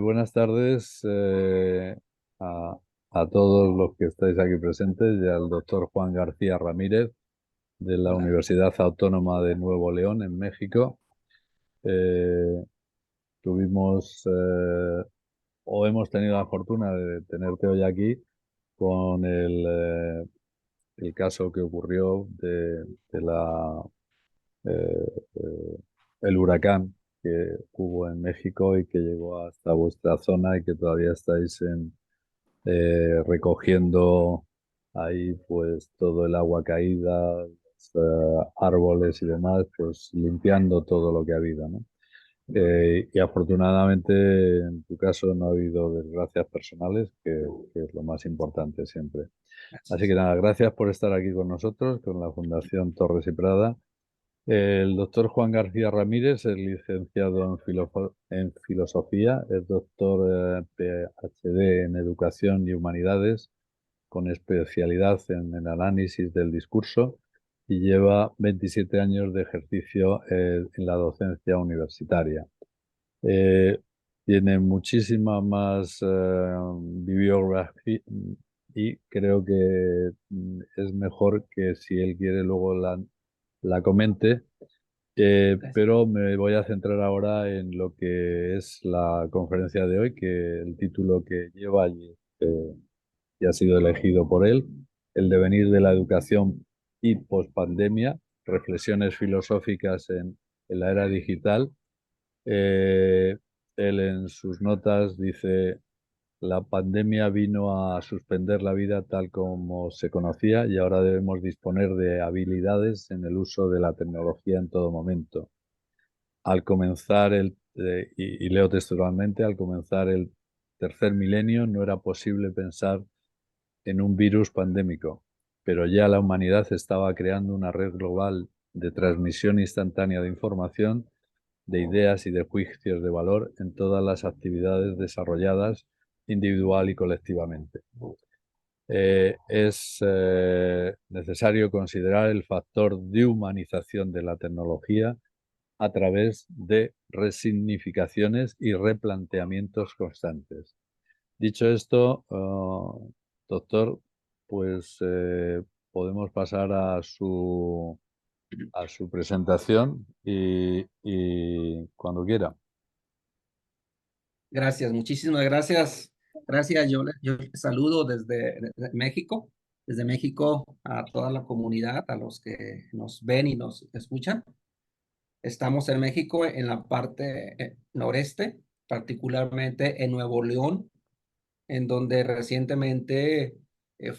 Buenas tardes a, a todos los que estáis aquí presentes y al doctor Juan García Ramírez de la Hola. Universidad Autónoma de Nuevo León en México. Eh, tuvimos o hemos tenido la fortuna de tenerte hoy aquí con el caso que ocurrió de eh, eh, el huracán que hubo en México y que llegó hasta vuestra zona y que todavía estáis recogiendo ahí pues todo el agua caída, los árboles y demás, pues limpiando todo lo que ha habido, ¿no? Y afortunadamente en tu caso no ha habido desgracias personales, que es lo más importante siempre. Así que Gracias. nada, gracias por estar aquí con nosotros, con la Fundación Torres y Prada. El doctor Juan García Ramírez es licenciado en filosofía, es doctor PhD en educación y humanidades, con especialidad en el análisis del discurso y lleva 27 años de ejercicio en la docencia universitaria. Eh, Tiene muchísima más bibliografía y creo que es mejor que si él quiere luego la comente, Gracias. pero me voy a centrar ahora en lo que es la conferencia de hoy, que el título que lleva y ha sido elegido por él, El devenir de la educación y pospandemia, reflexiones filosóficas en la era digital. Eh, Él en sus notas dice: la pandemia vino a suspender la vida tal como se conocía y ahora debemos disponer de habilidades en el uso de la tecnología en todo momento. Al comenzar y leo textualmente, al comenzar el tercer milenio no era posible pensar en un virus pandémico, pero ya la humanidad estaba creando una red global de transmisión instantánea de información, de ideas y de juicios de valor en todas las actividades desarrolladas individual y colectivamente. Es necesario considerar el factor de humanización de la tecnología a través de resignificaciones y replanteamientos constantes. Dicho esto, doctor, pues podemos pasar a su presentación y cuando quiera. Gracias, muchísimas gracias. Gracias, yo les saludo desde México, desde México a toda la comunidad, a los que nos ven y nos escuchan. Estamos en México, en la parte noreste, particularmente en Nuevo León, en donde recientemente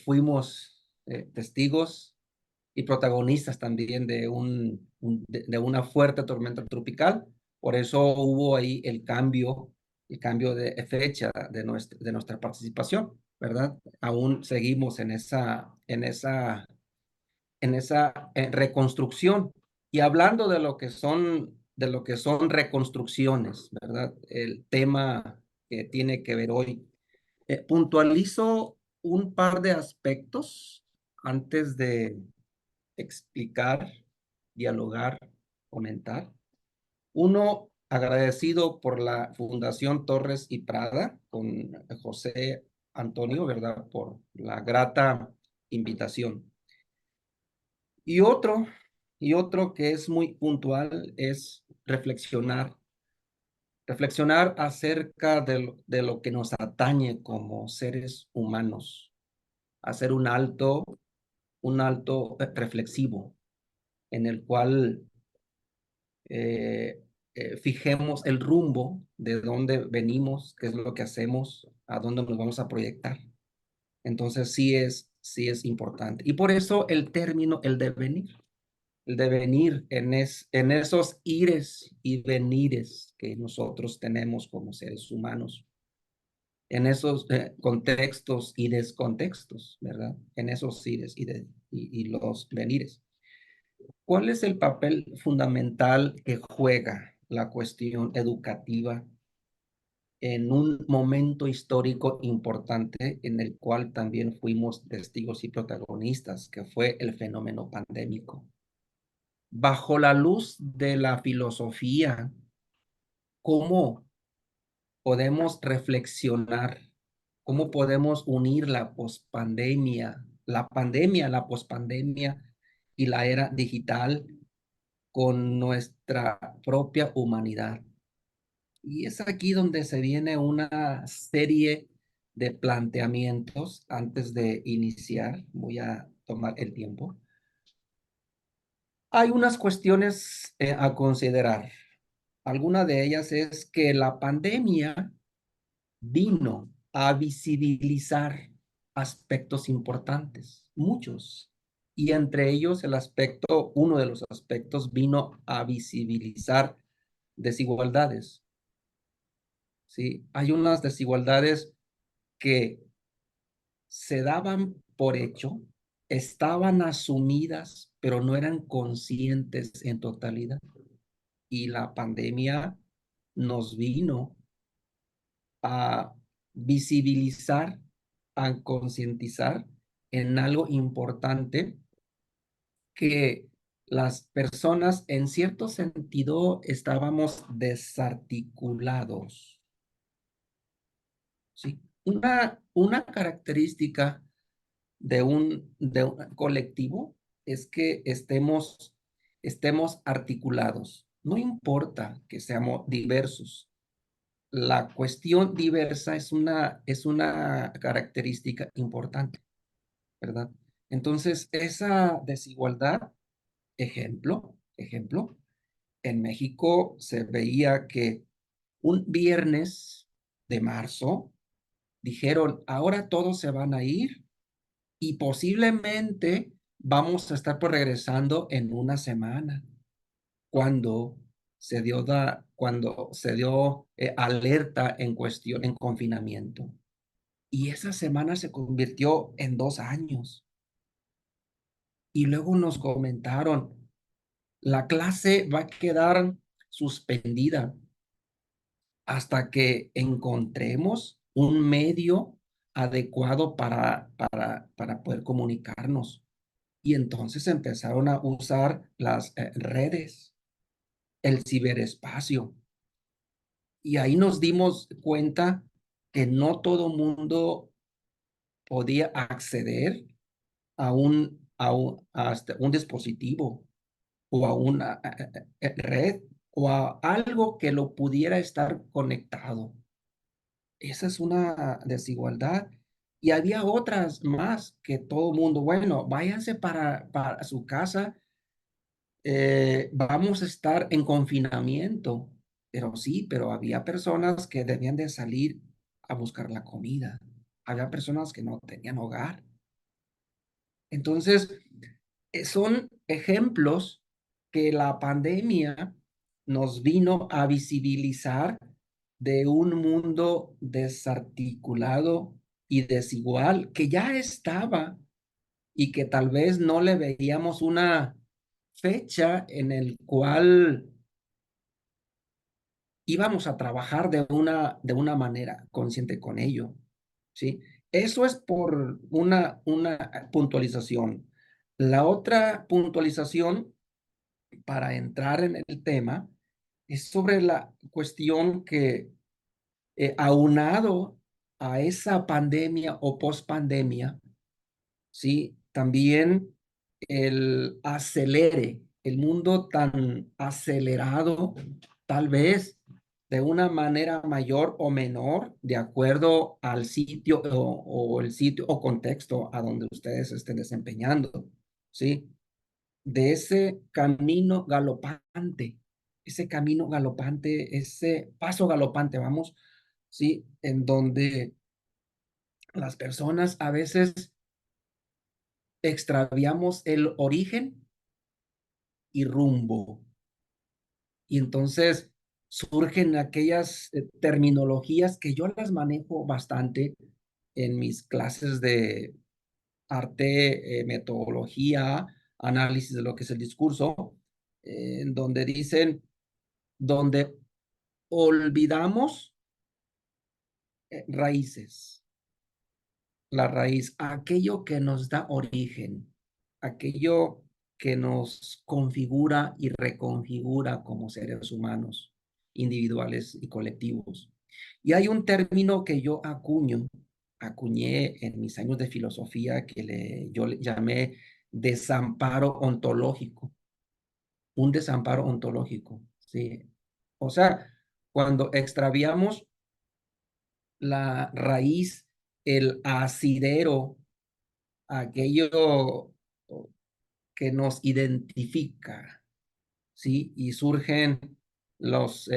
fuimos testigos y protagonistas también de de una fuerte tormenta tropical. Por eso hubo ahí el cambio de fecha de nuestra participación, ¿verdad? Aún seguimos en esa reconstrucción. Y hablando de lo que son reconstrucciones, ¿verdad? El tema que tiene que ver hoy. Puntualizo un par de aspectos antes de explicar, dialogar, comentar. Uno, agradecido por la Fundación Torres y Prada, con José Antonio, ¿verdad? Por la grata invitación. Y otro, y otro que es muy puntual es reflexionar acerca de lo que nos atañe como seres humanos, hacer un alto reflexivo en el cual eh, fijemos el rumbo de dónde venimos, qué es lo que hacemos, a dónde nos vamos a proyectar. Entonces sí es importante. Y por eso el término, el devenir en esos ires y venires que nosotros tenemos como seres humanos, en esos contextos y descontextos, ¿verdad? En esos ires y los venires. ¿Cuál es el papel fundamental que juega la cuestión educativa en un momento histórico importante en el cual también fuimos testigos y protagonistas, que fue el fenómeno pandémico? Bajo la luz de la filosofía, ¿cómo podemos reflexionar, cómo podemos unir la pandemia, la pospandemia y la era digital con nuestra propia humanidad. Y es aquí donde se viene una serie de planteamientos antes de iniciar. Voy a tomar el tiempo. Hay unas cuestiones a considerar. Alguna de ellas es que la pandemia vino a visibilizar aspectos importantes, muchos. Y entre ellos uno de los aspectos vino a visibilizar desigualdades. ¿Sí? Hay unas desigualdades que se daban por hecho, estaban asumidas, pero no eran conscientes en totalidad. Y la pandemia nos vino a visibilizar, a concientizar en algo importante que las personas en cierto sentido estábamos desarticulados. ¿Sí? Una característica de un colectivo es que estemos articulados. No importa que seamos diversos. La cuestión diversa es una característica importante, ¿verdad? Entonces, esa desigualdad, ejemplo, en México se veía que un viernes de marzo dijeron, ahora todos se van a ir y posiblemente vamos a estar por regresando en una semana, cuando cuando se dio alerta en cuestión, en confinamiento. Y esa semana se convirtió en 2 años. Y luego nos comentaron, la clase va a quedar suspendida hasta que encontremos un medio adecuado para poder comunicarnos. Y entonces empezaron a usar las redes, el ciberespacio. Y ahí nos dimos cuenta que no todo mundo podía acceder hasta un dispositivo o a una red o a algo que lo pudiera estar conectado. Esa es una desigualdad. Y había otras más que todo mundo, bueno, váyanse para su casa, vamos a estar en confinamiento. Pero sí, pero había personas que debían de salir a buscar la comida. Había personas que no tenían hogar. Entonces, son ejemplos que la pandemia nos vino a visibilizar de un mundo desarticulado y desigual que ya estaba y que tal vez no le veíamos una fecha en el cual íbamos a trabajar de una manera consciente con ello, ¿sí? Eso es por una puntualización. La otra puntualización para entrar en el tema es sobre la cuestión que aunado a esa pandemia o pospandemia, ¿sí? También el mundo tan acelerado, tal vez de una manera mayor o menor, de acuerdo al sitio o el sitio o contexto a donde ustedes estén desempeñando, ¿sí? De ese camino galopante, ese paso galopante, vamos, ¿sí? En donde las personas a veces extraviamos el origen y rumbo. Y entonces surgen aquellas terminologías que yo las manejo bastante en mis clases de arte, metodología, análisis de lo que es el discurso, en donde dicen, donde olvidamos raíces, la raíz, aquello que nos da origen, aquello que nos configura y reconfigura como seres humanos, individuales y colectivos. Y hay un término que yo acuñé en mis años de filosofía que yo le llamé desamparo ontológico, un desamparo ontológico, ¿sí? O sea, cuando extraviamos la raíz, el asidero, aquello que nos identifica, ¿sí? Y surgen los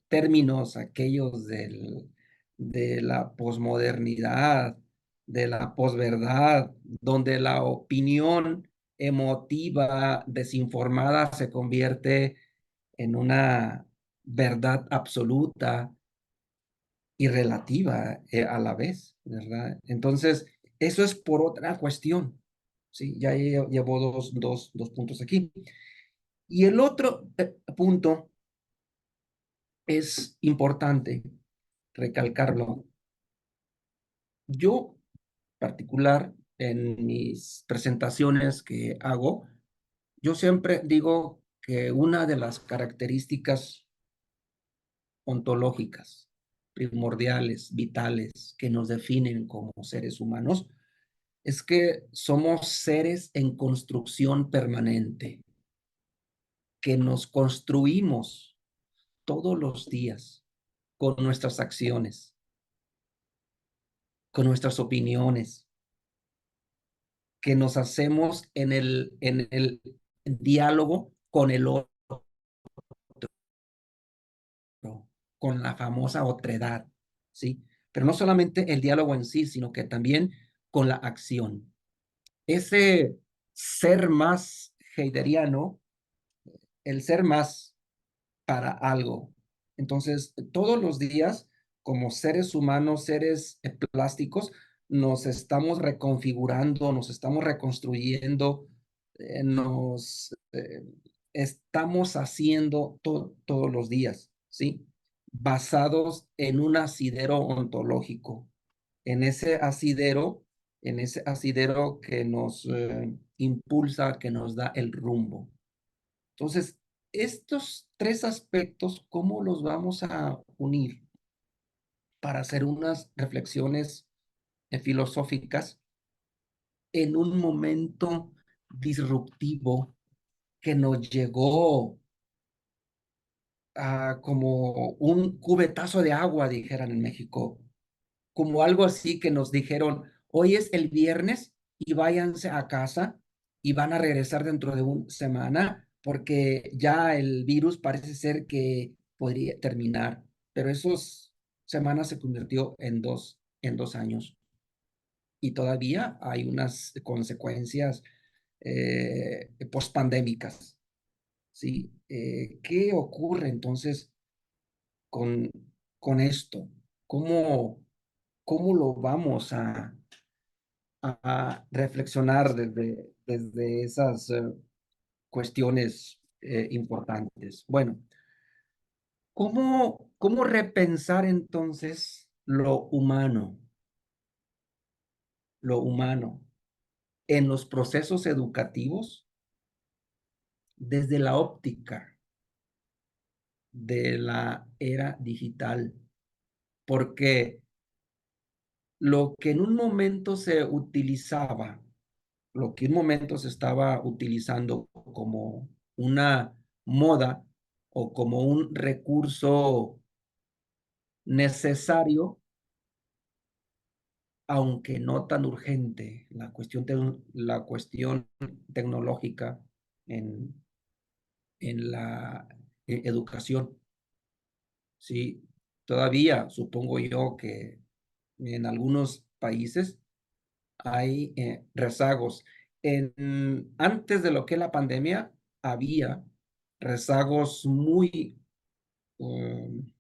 términos aquellos de la posmodernidad, de la posverdad, donde la opinión emotiva desinformada se convierte en una verdad absoluta y relativa a la vez, ¿verdad? Entonces, eso es por otra cuestión, ¿sí? Ya llevo dos puntos aquí. Y el otro punto es importante recalcarlo. Yo, particular, en mis presentaciones que hago, yo siempre digo que una de las características ontológicas, primordiales, vitales, que nos definen como seres humanos, es que somos seres en construcción permanente, que nos construimos todos los días con nuestras acciones, con nuestras opiniones, que nos hacemos en el diálogo con el otro, con la famosa otredad, ¿sí? Pero no solamente el diálogo en sí, sino que también con la acción. Ese ser más heideggeriano, el ser más para algo. Entonces, todos los días, como seres humanos, seres plásticos, nos estamos reconfigurando, nos estamos reconstruyendo, nos estamos haciendo todos los días, ¿sí? Basados en un asidero ontológico, en ese asidero, en ese asidero que nos impulsa, que nos da el rumbo. Entonces, estos tres aspectos, ¿cómo los vamos a unir para hacer unas reflexiones filosóficas en un momento disruptivo que nos llegó a como un cubetazo de agua, dijeran en México, como algo así que nos dijeron, hoy es el viernes y váyanse a casa y van a regresar dentro de una semana porque ya el virus parece ser que podría terminar, pero esos semanas se convirtió en 2 años y todavía hay unas consecuencias pospandémicas, ¿sí? ¿Qué ocurre entonces con, con esto? ¿Cómo, cómo lo vamos a reflexionar desde esas cuestiones importantes? Bueno, ¿cómo repensar entonces lo humano en los procesos educativos desde la óptica de la era digital? Porque lo que en un momento se utilizaba, lo que en un momento se estaba utilizando como una moda o como un recurso necesario, aunque no tan urgente, la cuestión tecnológica en, en la educación. Sí, todavía supongo yo que en algunos países hay rezagos. Antes de lo que es la pandemia, había rezagos muy um,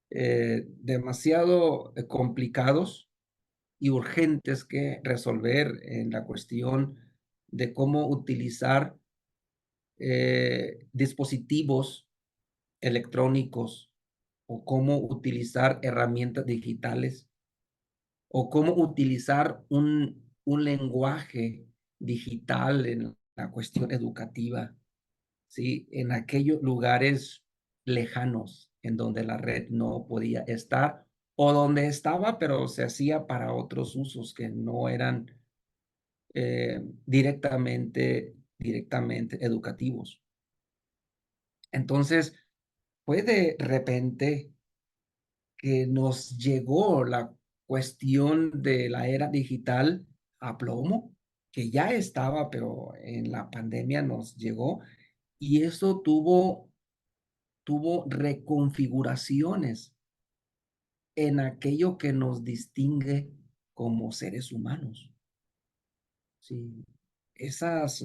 demasiado complicados y urgentes que resolver en la cuestión de cómo utilizar dispositivos electrónicos o cómo utilizar herramientas digitales o cómo utilizar un lenguaje digital en la cuestión educativa, ¿sí? En aquellos lugares lejanos, en donde la red no podía estar o donde estaba, pero se hacía para otros usos que no eran directamente educativos. Entonces, fue de repente que nos llegó la cuestión de la era digital a plomo, que ya estaba, pero en la pandemia nos llegó y eso tuvo reconfiguraciones en aquello que nos distingue como seres humanos. Sí, esas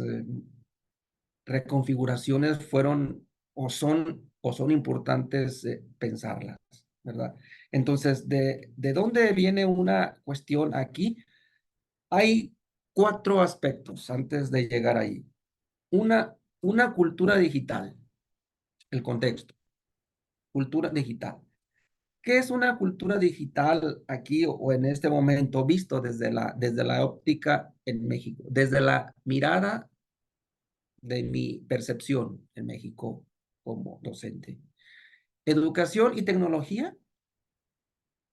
reconfiguraciones fueron o son importantes pensarlas, ¿verdad? Entonces, ¿de dónde viene una cuestión aquí? Hay cuatro aspectos antes de llegar ahí. Una cultura digital, el contexto, cultura digital. ¿Qué es una cultura digital aquí o en este momento visto desde la óptica en México? Desde la mirada de mi percepción en México como docente. Educación y tecnología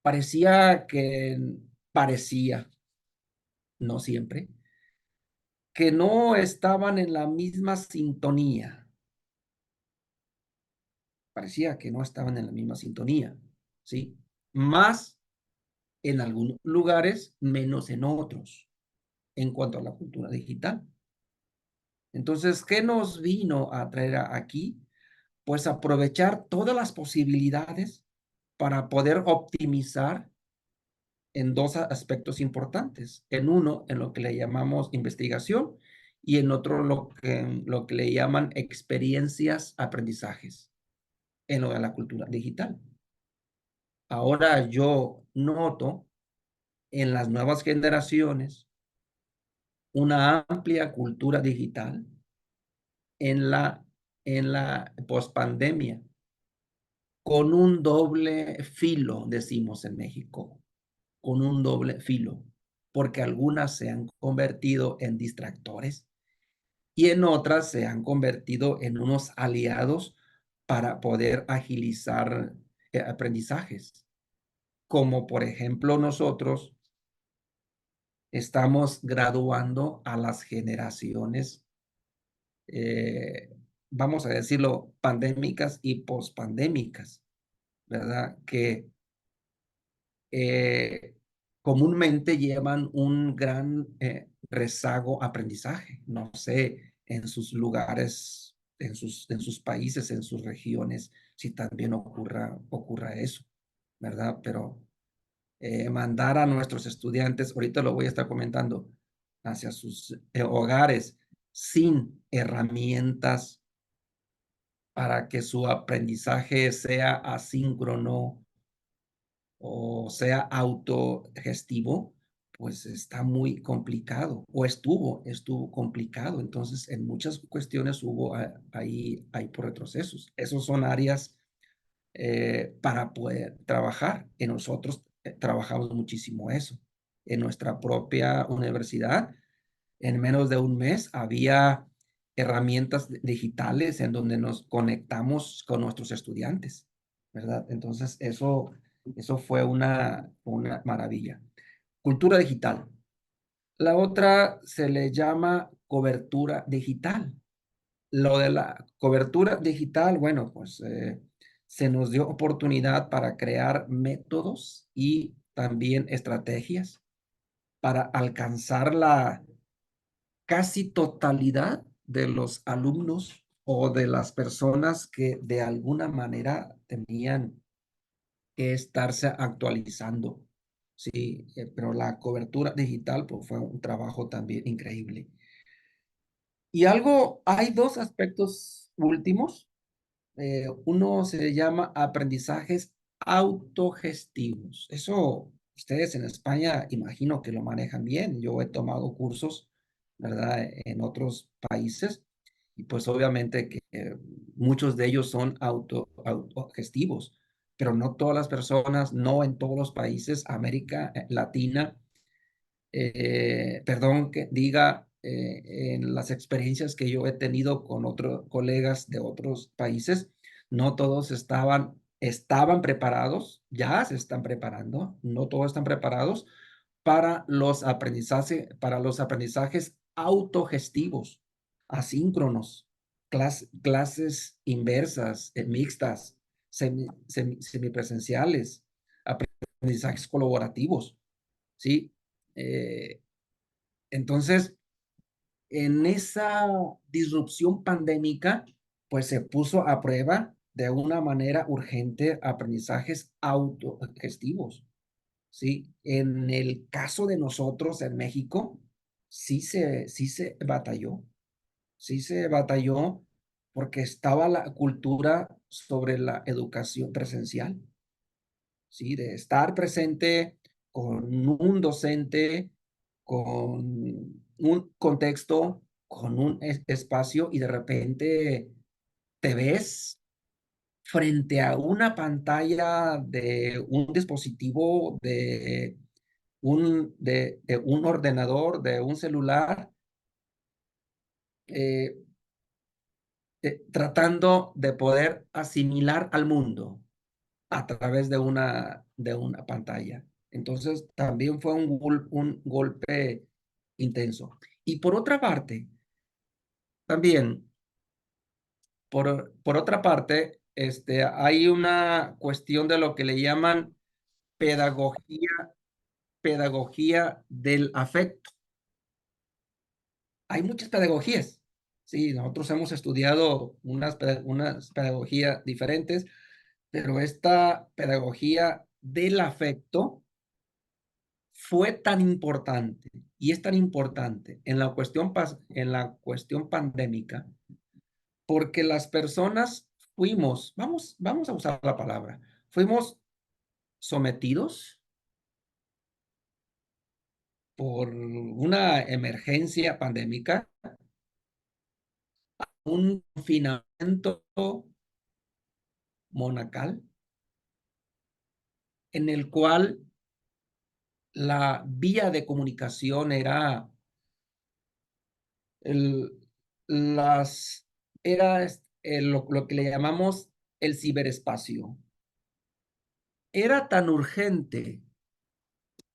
parecía que, parecía, no siempre, que no estaban en la misma sintonía. Parecía que no estaban en la misma sintonía, ¿sí? Más en algunos lugares, menos en otros, en cuanto a la cultura digital. Entonces, ¿qué nos vino a traer aquí? Pues aprovechar todas las posibilidades para poder optimizar en dos aspectos importantes. En uno, en lo que le llamamos investigación y en otro, lo que le llaman experiencias, aprendizajes, en lo de la cultura digital. Ahora yo noto en las nuevas generaciones una amplia cultura digital en la pospandemia, con un doble filo, decimos en México, con un doble filo, porque algunas se han convertido en distractores y en otras se han convertido en unos aliados para poder agilizar aprendizajes, como por ejemplo nosotros estamos graduando a las generaciones, vamos a decirlo, pandémicas y pospandémicas, ¿verdad? Que eh, comúnmente llevan un gran rezago aprendizaje. No sé, en sus lugares, en sus países, en sus regiones, si también ocurra eso, ¿verdad? Pero mandar a nuestros estudiantes, ahorita lo voy a estar comentando, hacia sus hogares sin herramientas para que su aprendizaje sea asíncrono o sea autogestivo, pues está muy complicado, o estuvo complicado. Entonces, en muchas cuestiones hubo ahí por retrocesos. Esos son áreas para poder trabajar. En nosotros trabajamos muchísimo eso. En nuestra propia universidad, en menos de un mes, había herramientas digitales en donde nos conectamos con nuestros estudiantes, ¿verdad? Entonces, eso fue una maravilla. Cultura digital. La otra se le llama cobertura digital. Lo de la cobertura digital, bueno, pues se nos dio oportunidad para crear métodos y también estrategias para alcanzar la casi totalidad de los alumnos o de las personas que de alguna manera tenían que estarse actualizando. Sí, pero la cobertura digital pues, fue un trabajo también increíble. Y hay dos aspectos últimos. Uno se llama aprendizajes autogestivos. Eso ustedes en España imagino que lo manejan bien. Yo he tomado cursos, ¿verdad? En otros países y pues obviamente que muchos de ellos son autogestivos, pero no todas las personas, no en todos los países, América Latina, perdón que diga, en las experiencias que yo he tenido con otros colegas de otros países, no todos estaban estaban preparados, ya se están preparando, no todos están preparados para para los aprendizajes autogestivos, asíncronos, clases inversas, mixtas, semipresenciales, aprendizajes colaborativos, ¿sí? Entonces, en esa disrupción pandémica, pues se puso a prueba de una manera urgente aprendizajes autogestivos, ¿sí? En el caso de nosotros en México, sí se batalló porque estaba la cultura sobre la educación presencial, ¿sí? De estar presente con un docente, con un contexto, con un espacio y de repente te ves frente a una pantalla de un dispositivo, de un ordenador, de un celular, eh, tratando de poder asimilar al mundo a través de una pantalla. Entonces, también fue un golpe intenso. Y por otra parte, también, por otra parte, hay una cuestión de lo que le llaman pedagogía, pedagogía del afecto. Hay muchas pedagogías. Sí, nosotros hemos estudiado unas pedagogías diferentes, pero esta pedagogía del afecto fue tan importante y es tan importante en en la cuestión pandémica porque las personas vamos a usar la palabra, fuimos sometidos por una emergencia pandémica, un confinamiento monacal, en el cual la vía de comunicación era el, las, era lo que le llamamos el ciberespacio. Era tan urgente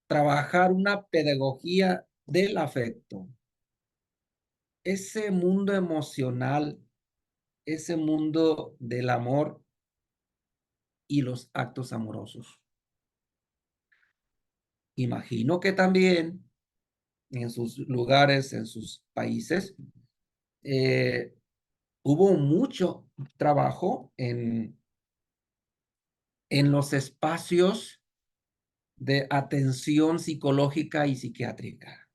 trabajar una pedagogía del afecto, ese mundo emocional, ese mundo del amor y los actos amorosos. Imagino que también en sus lugares, en sus países, eh, hubo mucho trabajo en los espacios de atención psicológica y psiquiátrica.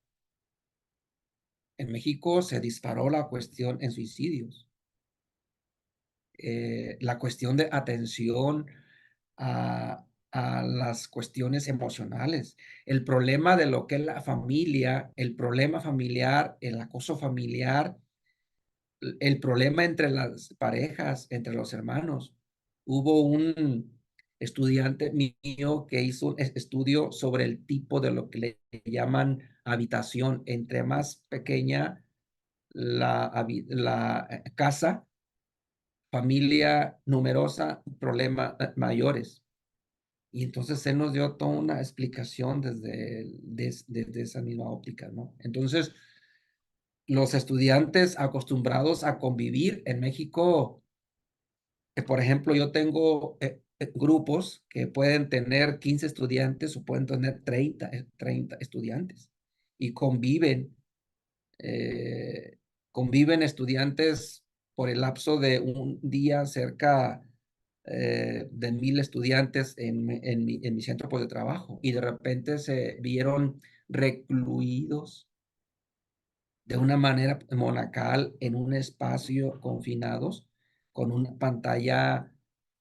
En México se disparó la cuestión en suicidios. La cuestión de atención a las cuestiones emocionales, el problema de lo que es la familia, el problema familiar, el acoso familiar, el problema entre las parejas, entre los hermanos. Hubo un estudiante mío que hizo un estudio sobre el tipo de lo que le llaman habitación. Entre más pequeña la casa, familia numerosa, problemas mayores. Y entonces él nos dio toda una explicación desde esa misma óptica, ¿no? Entonces, los estudiantes acostumbrados a convivir en México, por ejemplo, yo tengo grupos que pueden tener 15 estudiantes o pueden tener 30 estudiantes y eh, conviven estudiantes por el lapso de un día cerca de 1000 estudiantes en mi centro pues, de trabajo y de repente se vieron recluidos de una manera monacal en un espacio confinados con una pantalla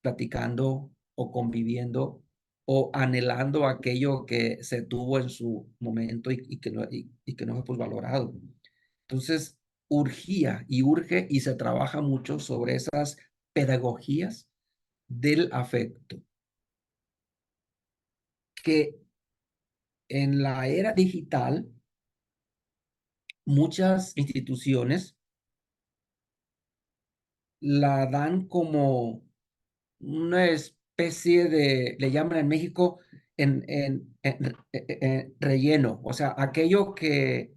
platicando o conviviendo o anhelando aquello que se tuvo en su momento y que no fue pues, valorado. Entonces, urgía y urge y se trabaja mucho sobre esas pedagogías del afecto que en la era digital muchas instituciones la dan como una especie de, le llaman en México, relleno, o sea, aquello que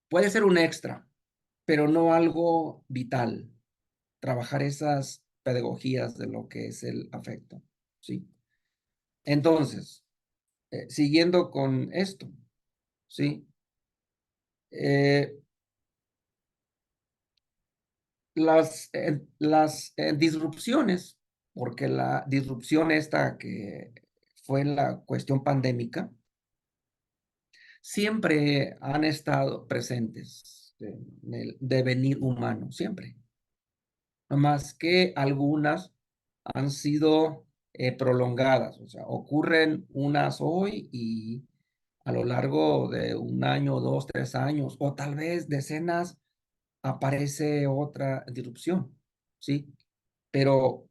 puede ser un extra, pero no algo vital. Trabajar esas pedagogías de lo que es el afecto, ¿sí? Entonces, siguiendo con esto, ¿sí? Eh, las disrupciones, porque la disrupción esta que fue la cuestión pandémica, siempre han estado presentes en el devenir humano, siempre. Más que algunas han sido prolongadas, o sea, ocurren unas hoy y a lo largo de un año, 2, 3 años, o tal vez decenas, aparece otra disrupción, ¿sí? Pero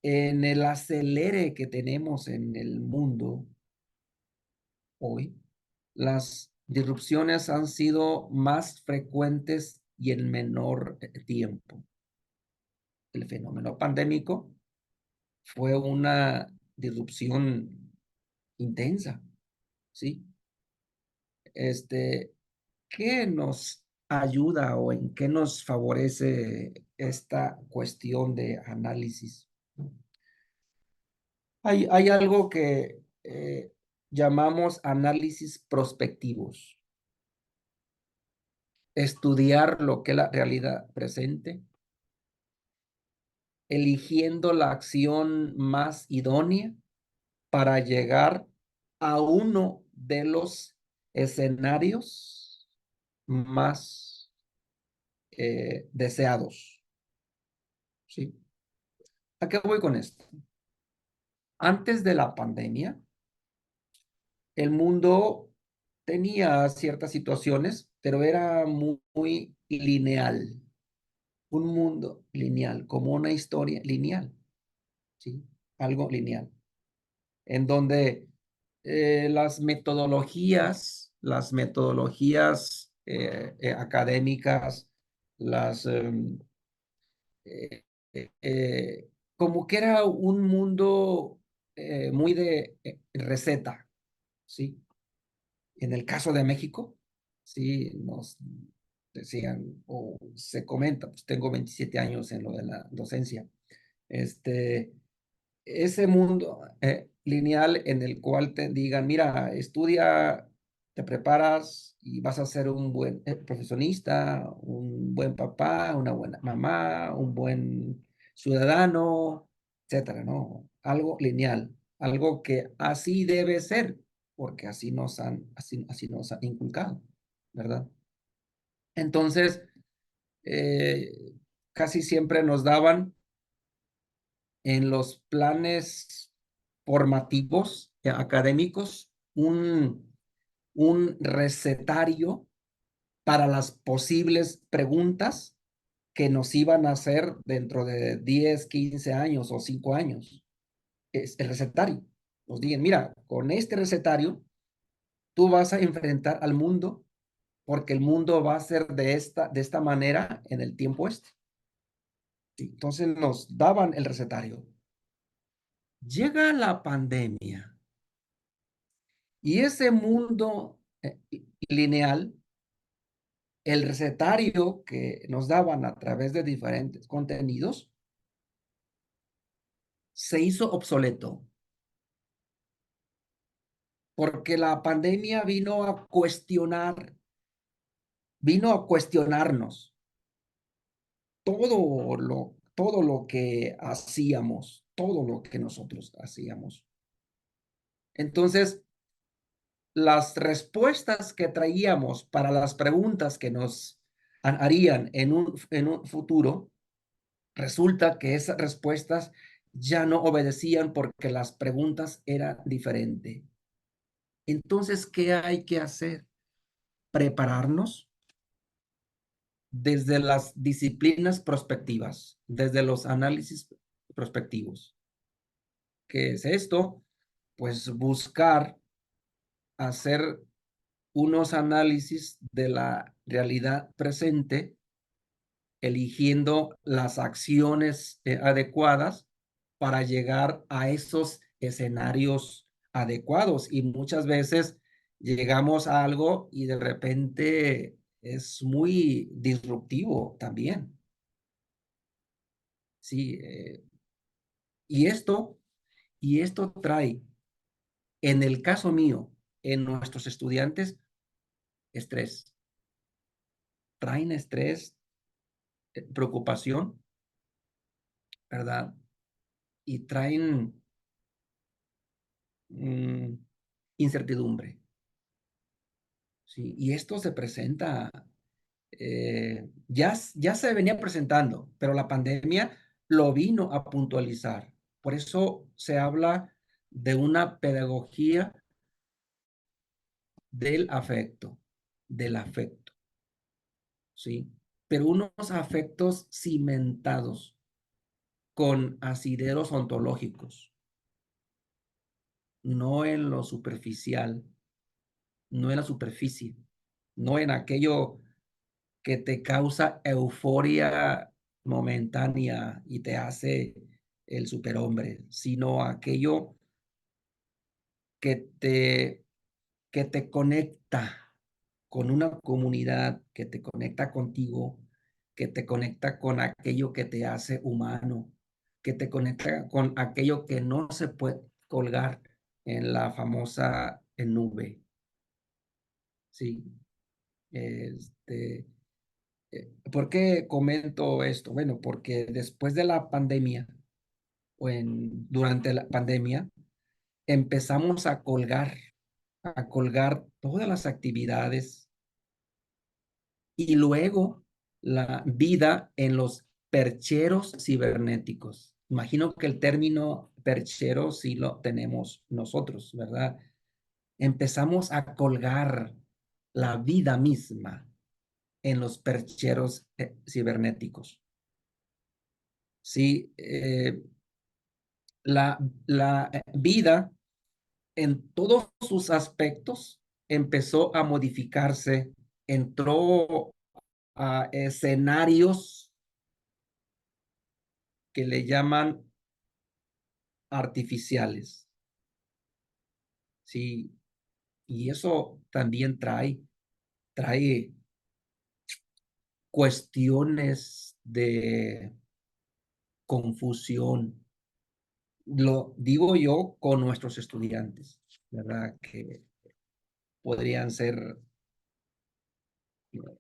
en el acelere que tenemos en el mundo hoy, las disrupciones han sido más frecuentes y en menor tiempo. El fenómeno pandémico fue una disrupción intensa, ¿sí? ¿Qué nos ayuda o en qué nos favorece esta cuestión de análisis? Hay algo que llamamos análisis prospectivos. Estudiar lo que es la realidad presente, eligiendo la acción más idónea para llegar a uno de los escenarios más deseados. ¿Sí? ¿A qué voy con esto? Antes de la pandemia, el mundo tenía ciertas situaciones, pero era muy lineal. Un mundo lineal, como una historia lineal, ¿sí? Algo lineal, en donde las metodologías académicas, las eh, como que era un mundo muy de receta, ¿sí? En el caso de México, sí, nos decían, o se comenta, pues tengo 27 años en lo de la docencia, este, ese mundo lineal en el cual te digan, mira, estudia, te preparas y vas a ser un buen profesionista, un buen papá, una buena mamá, un buen ciudadano, etcétera, ¿no? Algo lineal, algo que así debe ser, porque así nos han inculcado, ¿verdad? Entonces, eh, casi siempre nos daban en los planes formativos académicos un recetario para las posibles preguntas que nos iban a hacer dentro de 10, 15 años o 5 años. Es el recetario. Nos digan, mira, con este recetario tú vas a enfrentar al mundo porque el mundo va a ser de esta manera en el tiempo este. Entonces nos daban el recetario. Llega la pandemia y ese mundo lineal, el recetario que nos daban a través de diferentes contenidos, se hizo obsoleto porque la pandemia vino a cuestionarnos todo lo que hacíamos, todo lo que nosotros hacíamos. Entonces, las respuestas que traíamos para las preguntas que nos harían en un futuro, resulta que esas respuestas ya no obedecían porque las preguntas eran diferentes. Entonces, ¿qué hay que hacer? Prepararnos desde las disciplinas prospectivas, desde los análisis prospectivos. ¿Qué es esto? Pues buscar hacer unos análisis de la realidad presente, eligiendo las acciones adecuadas para llegar a esos escenarios adecuados. Y muchas veces llegamos a algo y de repente es muy disruptivo también. Sí, y esto, y esto trae, en el caso mío, en nuestros estudiantes, estrés. Traen estrés, preocupación, ¿verdad? Y traen incertidumbre. ¿Sí? Y esto se presenta, ya se venía presentando, pero la pandemia lo vino a puntualizar. Por eso se habla de una pedagogía del afecto, ¿sí? Pero unos afectos cimentados con asideros ontológicos, no en lo superficial, no en la superficie, no en aquello que te causa euforia momentánea y te hace el superhombre, sino aquello que te, que te conecta con una comunidad, que te conecta contigo, que te conecta con aquello que te hace humano, que te conecta con aquello que no se puede colgar en la famosa nube. Sí. Este, ¿Por qué comento esto? Bueno, porque después de la pandemia durante la pandemia empezamos a colgar todas las actividades y luego la vida en los percheros cibernéticos. Imagino que el término perchero sí lo tenemos nosotros, ¿verdad? Empezamos a colgar la vida misma en los percheros cibernéticos. Sí, la vida en todos sus aspectos empezó a modificarse, entró a escenarios que le llaman artificiales. Sí, y eso también trae cuestiones de confusión. Lo digo yo con nuestros estudiantes, ¿verdad? Que podrían ser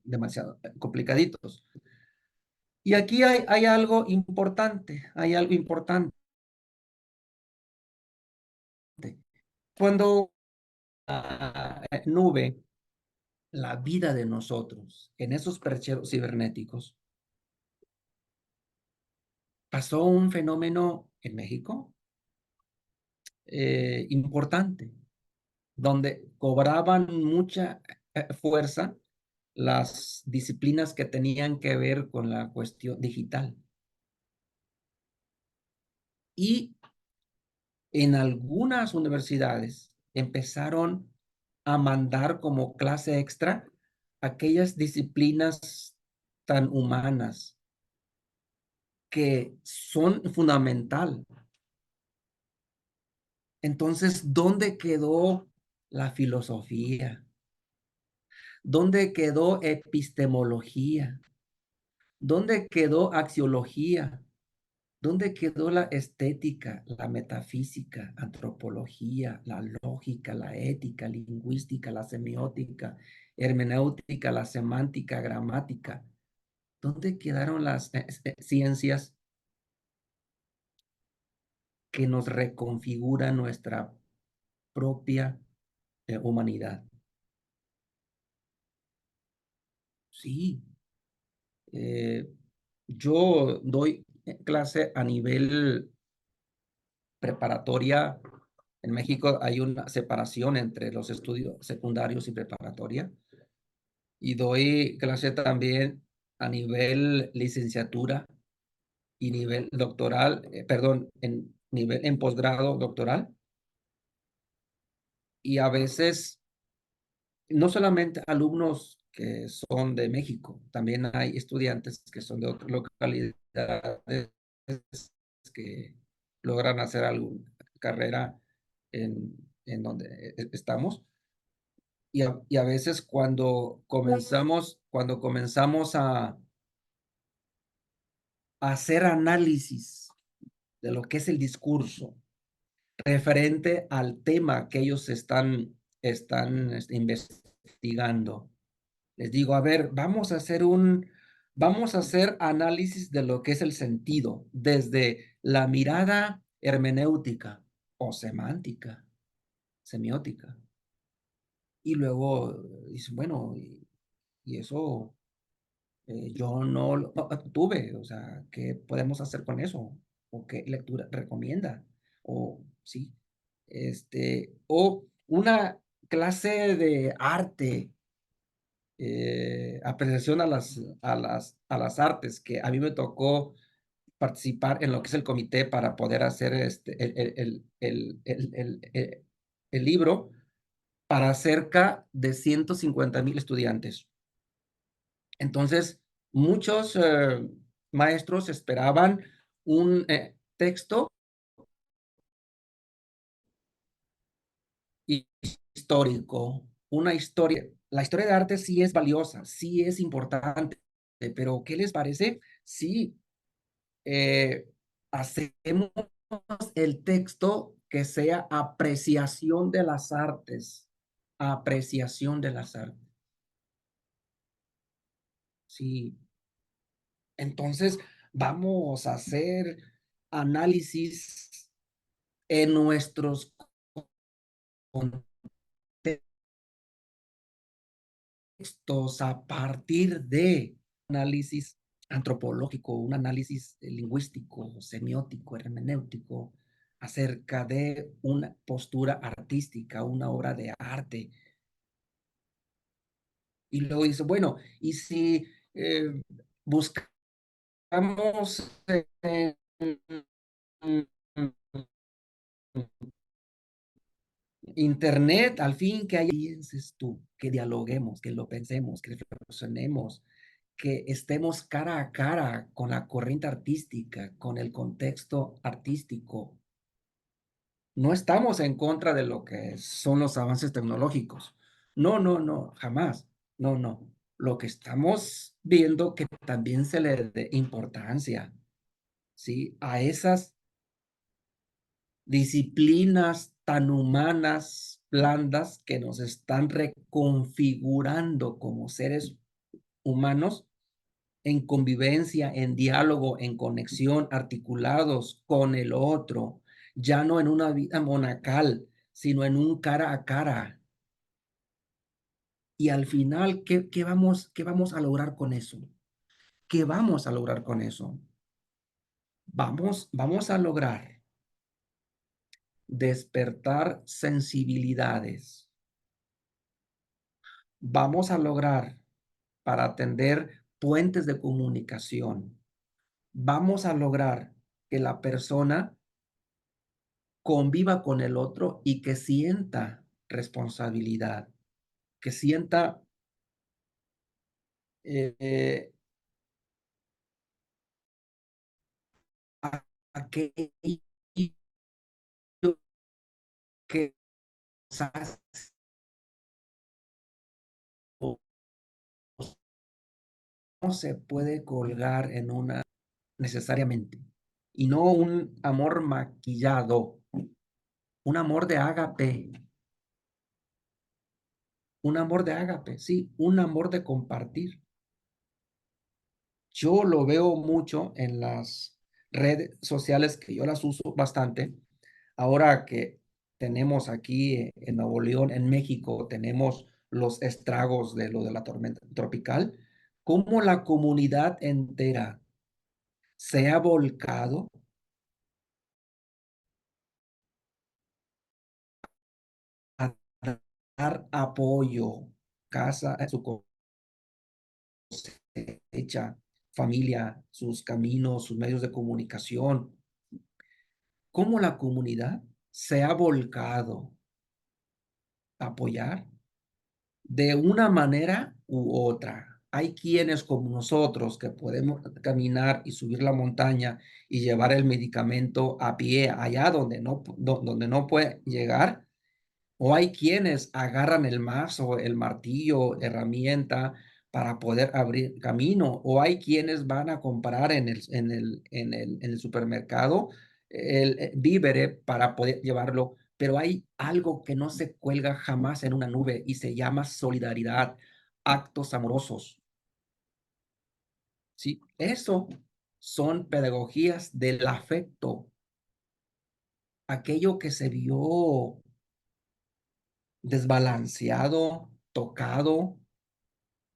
demasiado complicaditos. Y aquí hay algo importante, hay algo importante. Cuando la nube, la vida de nosotros en esos percheros cibernéticos, pasó un fenómeno en México importante, donde cobraban mucha fuerza las disciplinas que tenían que ver con la cuestión digital. Y en algunas universidades empezaron a mandar como clase extra aquellas disciplinas tan humanas que son fundamental. Entonces, ¿dónde quedó la filosofía? ¿Dónde quedó epistemología? ¿Dónde quedó axiología? ¿Dónde quedó la estética, la metafísica, antropología, la lógica, la ética, lingüística, la semiótica, hermenéutica, la semántica, gramática? ¿Dónde quedaron las ciencias que nos reconfiguran nuestra propia humanidad? Sí, yo doy clase a nivel preparatoria. En México hay una separación entre los estudios secundarios y preparatoria. Y doy clase también a nivel licenciatura y nivel doctoral, perdón, en posgrado doctoral. Y a veces, no solamente alumnos que son de México, también hay estudiantes que son de otras localidades que logran hacer alguna carrera en donde estamos. Y a veces cuando comenzamos a hacer análisis de lo que es el discurso referente al tema que ellos están investigando. Les digo, a ver, vamos a hacer análisis de lo que es el sentido desde la mirada hermenéutica o semántica, semiótica. Y luego dice, bueno, y eso yo no lo tuve, o sea, ¿qué podemos hacer con eso? ¿O qué lectura recomienda? O sí, o una clase de arte, apreciación a las artes, que a mí me tocó participar en lo que es el comité para poder hacer el libro para cerca de 150,000 estudiantes. Entonces, muchos maestros esperaban un texto histórico, una historia. La historia de arte sí es valiosa, sí es importante, pero ¿qué les parece si hacemos el texto que sea apreciación de las artes? Apreciación de las artes. Sí. Entonces, vamos a hacer análisis en nuestros contextos a partir de análisis antropológico, un análisis lingüístico, semiótico, hermenéutico, acerca de una postura artística, una obra de arte. Y luego dice, bueno, y si buscamos en Internet, al fin que pienses tú, que dialoguemos, que lo pensemos, que reflexionemos, que estemos cara a cara con la corriente artística, con el contexto artístico. No estamos en contra de lo que son los avances tecnológicos. No, no, no, jamás. No, no. Lo que estamos viendo que también se le dé importancia, ¿sí? A esas disciplinas tan humanas, blandas, que nos están reconfigurando como seres humanos en convivencia, en diálogo, en conexión, articulados con el otro, ya no en una vida monacal, sino en un cara a cara. Y al final, ¿qué vamos a lograr con eso? ¿Qué vamos a lograr con eso? Vamos a lograr despertar sensibilidades. Vamos a lograr para atender puentes de comunicación. Vamos a lograr que la persona conviva con el otro y que sienta responsabilidad, que sienta eh, aquello que no se puede colgar en una necesariamente, y no un amor maquillado, un amor de ágape, un amor de ágape, sí, un amor de compartir. Yo lo veo mucho en las redes sociales, que yo las uso bastante. Ahora que tenemos aquí en Nuevo León, en México, tenemos los estragos de lo de la tormenta tropical, cómo la comunidad entera se ha volcado a dar apoyo, casa, su cosecha, familia, sus caminos, sus medios de comunicación, cómo la comunidad se ha volcado a apoyar de una manera u otra. hay quienes como nosotros que podemos caminar y subir la montaña y llevar el medicamento a pie allá donde no puede llegar, o hay quienes agarran el mazo, el martillo, herramienta para poder abrir camino, o hay quienes van a comprar en el supermercado el víveres para poder llevarlo, pero hay algo que no se cuelga jamás en una nube y se llama solidaridad, actos amorosos. ¿Sí? Eso son pedagogías del afecto, aquello que se vio desbalanceado, tocado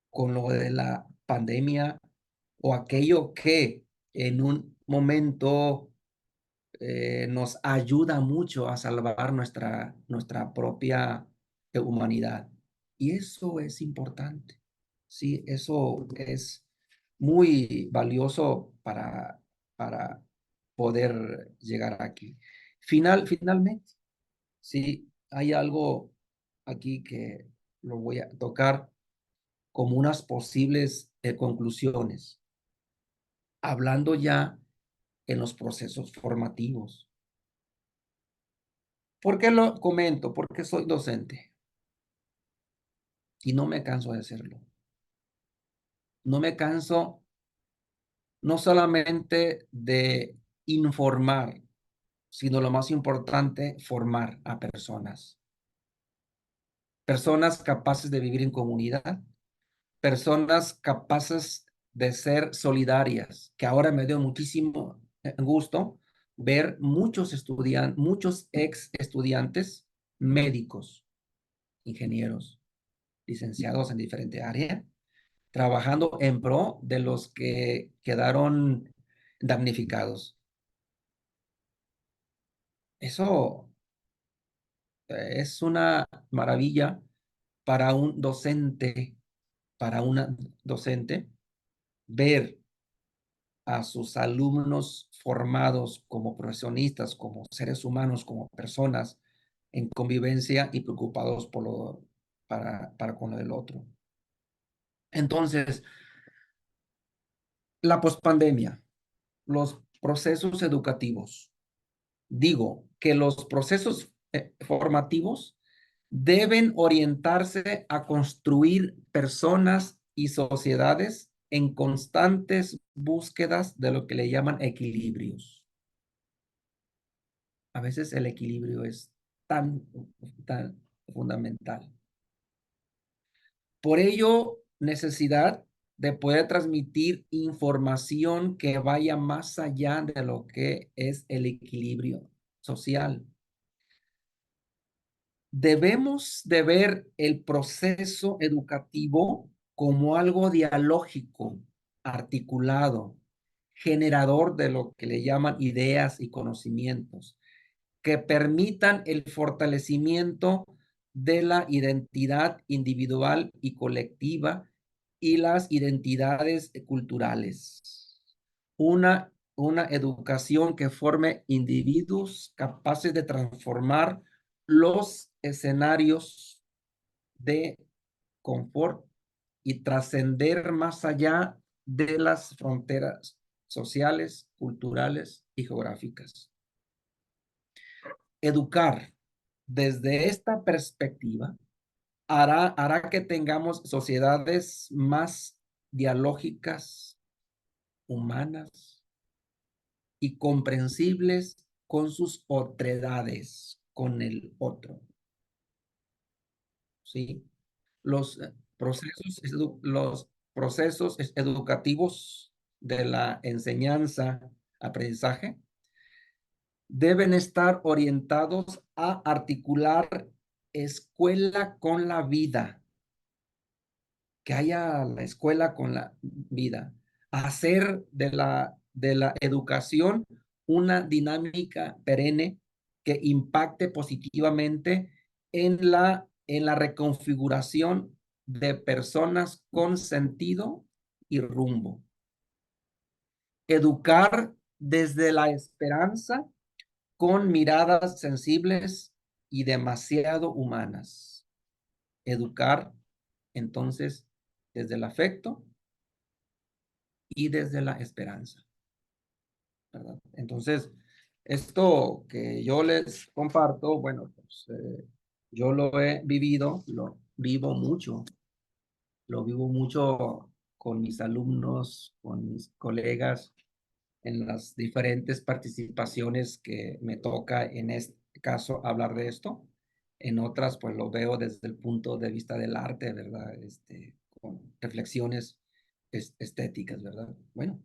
con lo de la pandemia o aquello que en un momento nos ayuda mucho a salvar nuestra propia humanidad. Y eso es importante. Sí, eso es muy valioso para poder llegar aquí. Finalmente, sí, hay algo aquí que lo voy a tocar como unas posibles conclusiones, hablando ya en los procesos formativos. ¿Por qué lo comento? Porque soy docente y no me canso de hacerlo. No me canso no solamente de informar, sino lo más importante, formar a personas. Personas capaces de vivir en comunidad, personas capaces de ser solidarias, que ahora me dio muchísimo gusto ver muchos ex estudiantes médicos, ingenieros, licenciados en diferentes áreas, trabajando en pro de los que quedaron damnificados. Eso es una maravilla para un docente, para una docente, ver a sus alumnos formados como profesionistas, como seres humanos, como personas en convivencia y preocupados para con lo del otro. Entonces, la pospandemia, los procesos educativos. Digo que los procesos formativos deben orientarse a construir personas y sociedades en constantes búsquedas de lo que le llaman equilibrios. A veces el equilibrio es tan fundamental. Por ello, necesidad de poder transmitir información que vaya más allá de lo que es el equilibrio social. Debemos de ver el proceso educativo como algo dialógico, articulado, generador de lo que le llaman ideas y conocimientos, que permitan el fortalecimiento de la identidad individual y colectiva y las identidades culturales. Una educación que forme individuos capaces de transformar los escenarios de confort y trascender más allá de las fronteras sociales, culturales y geográficas. Educar desde esta perspectiva hará que tengamos sociedades más dialógicas, humanas y comprensibles con sus otredades, con el otro. ¿Sí? Los procesos educativos de la enseñanza, aprendizaje, deben estar orientados a articular escuela con la vida, que haya la escuela con la vida, hacer de la educación una dinámica perenne que impacte positivamente en la reconfiguración de personas con sentido y rumbo. Educar desde la esperanza con miradas sensibles y demasiado humanas. Educar, entonces, desde el afecto y desde la esperanza, ¿verdad? Entonces, esto que yo les comparto, bueno, pues yo lo he vivido, lo vivo mucho con mis alumnos, con mis colegas, en las diferentes participaciones que me toca en este caso hablar de esto. En otras, pues lo veo desde el punto de vista del arte, ¿verdad? Con reflexiones estéticas, ¿verdad? Bueno,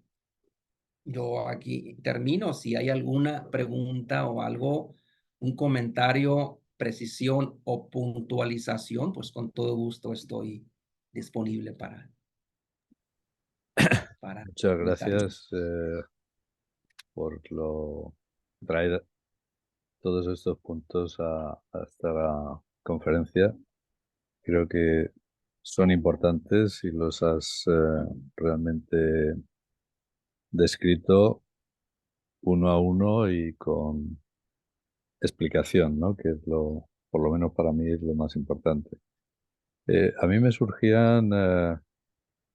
yo aquí termino. Si hay alguna pregunta o algo, un comentario, precisión o puntualización, pues con todo gusto estoy disponible para Muchas comentarlo. gracias por traer todos estos puntos a esta conferencia. Creo que son importantes y los has realmente descrito uno a uno y con explicación, ¿no? Que es por lo menos para mí es lo más importante. A mí me surgían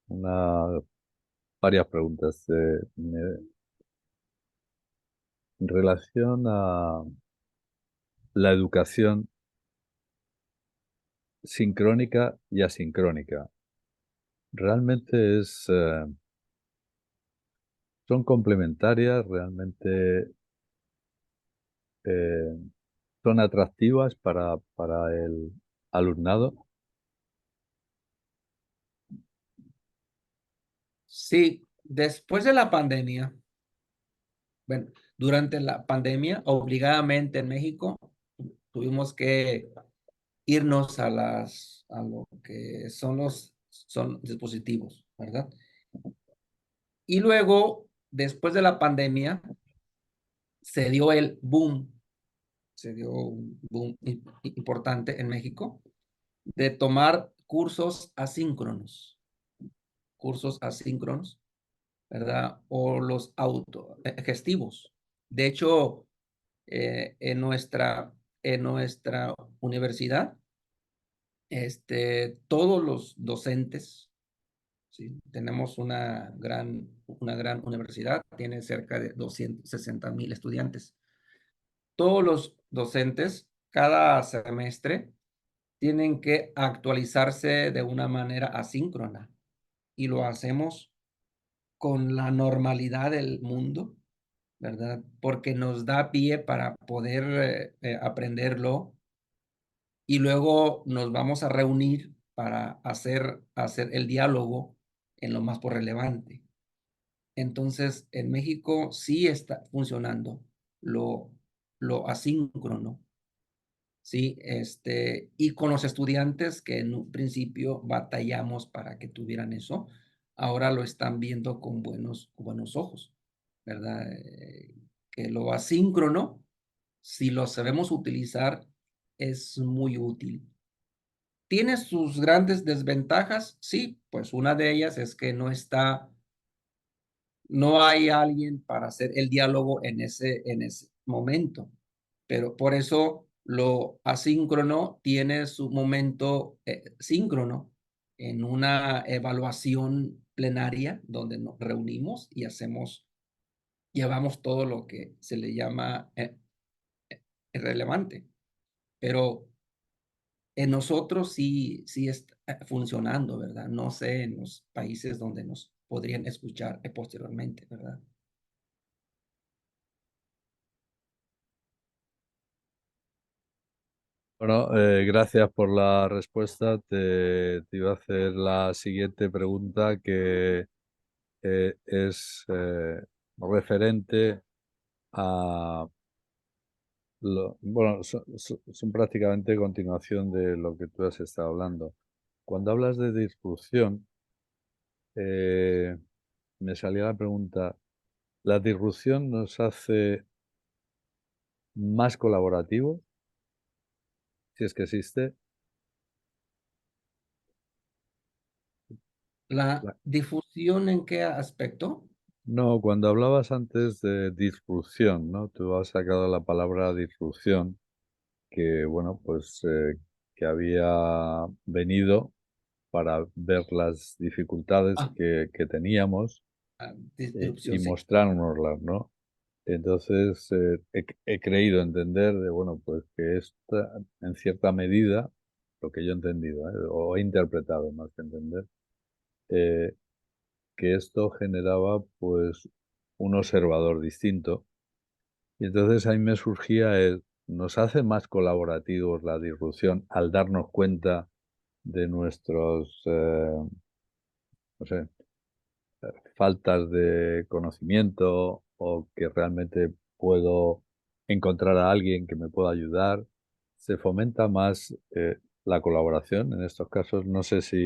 una- varias preguntas en relación a la educación sincrónica y asincrónica. Realmente son complementarias, realmente eh, son atractivas para el alumnado. Sí, después de la pandemia, bueno, durante la pandemia, obligadamente en México, tuvimos que irnos a lo que son dispositivos, ¿verdad? Y luego, después de la pandemia, se dio el boom, se dio un boom importante en México de tomar cursos asíncronos, ¿verdad? O los gestivos. De hecho, en nuestra universidad, todos los docentes, ¿sí? Tenemos una gran universidad, tiene cerca de 260,000 estudiantes. Todos los docentes, cada semestre, tienen que actualizarse de una manera asíncrona y lo hacemos con la normalidad del mundo, ¿verdad? Porque nos da pie para poder aprenderlo y luego nos vamos a reunir para hacer el diálogo en lo más por relevante. Entonces, en México sí está funcionando lo, lo asíncrono, ¿sí? Y con los estudiantes que en un principio batallamos para que tuvieran eso, ahora lo están viendo con buenos ojos, ¿verdad? Que lo asíncrono, si lo sabemos utilizar, es muy útil. ¿Tiene sus grandes desventajas? Sí, pues una de ellas es que no hay alguien para hacer el diálogo en ese momento, pero por eso lo asíncrono tiene su momento síncrono en una evaluación plenaria donde nos reunimos y llevamos todo lo que se le llama relevante, pero en nosotros sí está funcionando, ¿verdad? No sé en los países donde nos podrían escuchar posteriormente, ¿verdad? Bueno, gracias por la respuesta. Te iba a hacer la siguiente pregunta que es referente a bueno, son prácticamente continuación de lo que tú has estado hablando. Cuando hablas de disrupción, eh, me salía la pregunta, ¿la disrupción nos hace más colaborativos, si es que existe? ¿La La- difusión en qué aspecto? No, cuando hablabas antes de disrupción, ¿no? Tú has sacado la palabra disrupción, que bueno, pues que había venido para ver las dificultades Ah, que teníamos. y disrupción, sí. mostrárnoslas, ¿no? Entonces, he creído entender de, bueno, pues que esta, en cierta medida, lo que yo he entendido, o he interpretado más que entender, eh, que esto generaba, pues, un observador distinto. Y entonces ahí me surgía ¿nos hace más colaborativos la disrupción al darnos cuenta de nuestros, no sé, faltas de conocimiento o que realmente puedo encontrar a alguien que me pueda ayudar? Se fomenta más la colaboración en estos casos. No sé si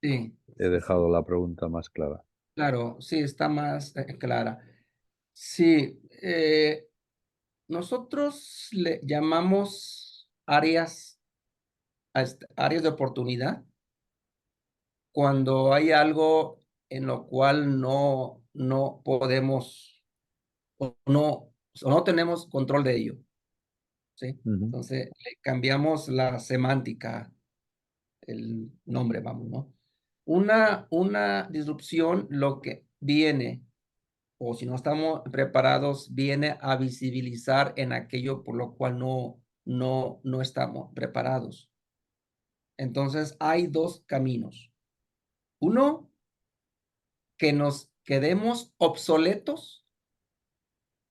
Sí, he sí, dejado sí. la pregunta más clara. Claro, sí, está más clara. Sí, nosotros le llamamos áreas, áreas de oportunidad cuando hay algo en lo cual no podemos o no tenemos control de ello, ¿sí? Ujú, Entonces, le cambiamos la semántica, el nombre, vamos, ¿no? Una disrupción lo que viene, o si no estamos preparados, viene a visibilizar en aquello por lo cual no estamos preparados. Entonces, hay 2 caminos. Uno, que nos quedemos obsoletos